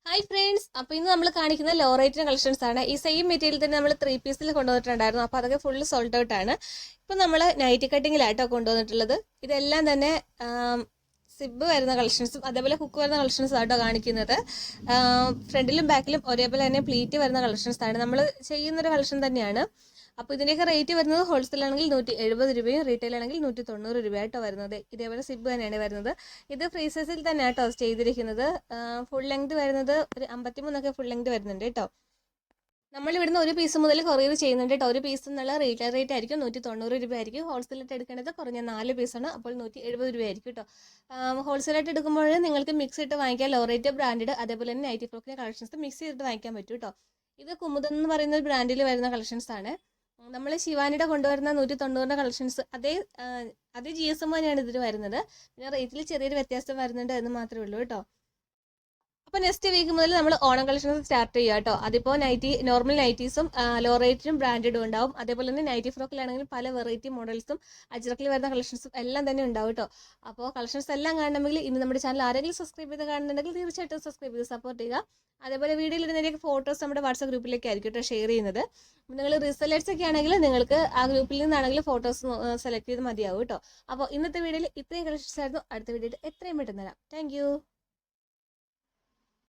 Hi friends, അപ്പോൾ ഇന്ന് നമ്മൾ കാണിക്കുന്ന ലോ റേറ്റിന് കളക്ഷൻസ് ആണ്. ഈ സെയിം മെറ്റീരിയൽ തന്നെ നമ്മൾ 3 പീസിൽ കൊണ്ടുവന്നിട്ടുണ്ടായിരുന്നു. അപ്പോൾ അതൊക്കെ ഫുള്ള് സോൾഡ് ഔട്ട് ആണ്. ഇപ്പം നമ്മൾ നൈറ്റി കട്ടിങ്ങിലായിട്ടോ കൊണ്ടുവന്നിട്ടുള്ളത്. ഇതെല്ലാം തന്നെ സിബ് വരുന്ന കളക്ഷൻസും അതേപോലെ ഹുക്ക് വരുന്ന കളക്ഷൻസും ആയിട്ടോ കാണിക്കുന്നത്. ഫ്രണ്ടിലും ബാക്കിലും ഒരേപോലെ തന്നെ പ്ലീറ്റ് വരുന്ന കളക്ഷൻസ് ആണ്. നമ്മൾ ചെയ്യുന്നൊരു കളക്ഷൻ തന്നെയാണ്. അപ്പോൾ ഇതിൻ്റെയൊക്കെ റേറ്റ് വരുന്നത് ഹോൾസെയിൽ ആണെങ്കിൽ 170 രൂപയും റീറ്റെയിൽ ആണെങ്കിൽ 190 രൂപയായിട്ടോ വരുന്നത്. ഇതേപോലെ സിബ് തന്നെയാണ് വരുന്നത്. ഇത് ഫ്രീ സൈസിൽ തന്നെ കേട്ടോ ചെയ്തിരിക്കുന്നത്. ഫുൾ ലെങ്ത് വരുന്നത് ഒരു 53 ഫുൾ ലെങ്ത് വരുന്നുണ്ട് കേട്ടോ. നമ്മൾ ഇവിടുന്ന് ഒരു പീസ് മുതൽ കൊറിയർ ചെയ്യുന്നുണ്ട് കേട്ടോ. ഒരു പീസ് എന്നുള്ള റീറ്റെയിൽ റേറ്റ് ആയിരിക്കും 190 രൂപ ആയിരിക്കും. ഹോൾസെയിലായിട്ട് എടുക്കേണ്ടത് കുറഞ്ഞ 4 പീസാണ്, അപ്പോൾ 170 രൂപ ആയിരിക്കും കേട്ടോ. ഹോൾസെയിലായിട്ട് എടുക്കുമ്പോൾ നിങ്ങൾക്ക് മിക്സ് ഇട്ട് വാങ്ങിക്കാം. ലോ റേറ്റ് ബ്രാൻഡ് അതേപോലെ തന്നെ നൈറ്റി ഫ്രോക്കിൻ്റെ കളക്ഷൻസ് മിക്സ് ചെയ്തിട്ട് വാങ്ങിക്കാൻ പറ്റും കേട്ടോ. ഇത് കുമുദം എന്ന് പറയുന്ന ഒരു ബ്രാൻഡിൽ വരുന്ന കളക്ഷൻസ് ആണ്. നമ്മൾ ശിവാനിയുടെ കൊണ്ടുവരുന്ന 190 കളക്ഷൻസ് അതേ GSM തന്നെയാണ് ഇതിൽ വരുന്നത്. പിന്നെ റേറ്റിൽ ചെറിയൊരു വ്യത്യാസം വരുന്നുണ്ട് എന്ന് മാത്രമേ ഉള്ളൂ കേട്ടോ. അപ്പോൾ നെക്സ്റ്റ് വീക്ക് മുതൽ നമ്മൾ ഓണം കളക്ഷൻസ് സ്റ്റാർട്ട് ചെയ്യുക കേട്ടോ. അതിപ്പോൾ നോർമൽ നൈറ്റീസും ലോ റേറ്റിനും ബ്രാൻഡഡും ഉണ്ടാവും. അതേപോലെ തന്നെ നൈറ്റി ഫ്രോക്കിലാണെങ്കിൽ പല വെറൈറ്റി മോഡൽസും അജ്രക്കിൽ വരുന്ന കളക്ഷൻസും എല്ലാം തന്നെ ഉണ്ടാവും കേട്ടോ. അപ്പോൾ കളക്ഷൻസ് എല്ലാം കാണണമെങ്കിൽ ഇന്ന് നമ്മുടെ ചാനൽ ആരെങ്കിലും സബ്സ്ക്രൈബ് ചെയ്ത് കാണുന്നുണ്ടെങ്കിൽ തീർച്ചയായിട്ടും സബ്സ്ക്രൈബ് ചെയ്ത് സപ്പോർട്ട് ചെയ്യുക. അതേപോലെ വീഡിയോയിൽ ഇടുന്നതിൻ്റെയൊക്കെ ഫോട്ടോസ് നമ്മുടെ വാട്സാപ്പ് ഗ്രൂപ്പിലേക്ക് ആയിരിക്കും കേട്ടോ ഷെയർ ചെയ്യുന്നത്. നിങ്ങൾ റീസെല്ലേഴ്സ് ഒക്കെ ആണെങ്കിൽ നിങ്ങൾക്ക് ആ ഗ്രൂപ്പിൽ നിന്നാണെങ്കിൽ ഫോട്ടോസ് സെലക്ട് ചെയ്ത് മതിയാവും കേട്ടോ. അപ്പോൾ ഇന്നത്തെ വീഡിയോയിൽ ഇത്രയും കളക്ഷൻസ് ആയിരുന്നു. അടുത്ത വീഡിയോയിൽ എത്രയും പെട്ടെന്ന് തരാം. താങ്ക്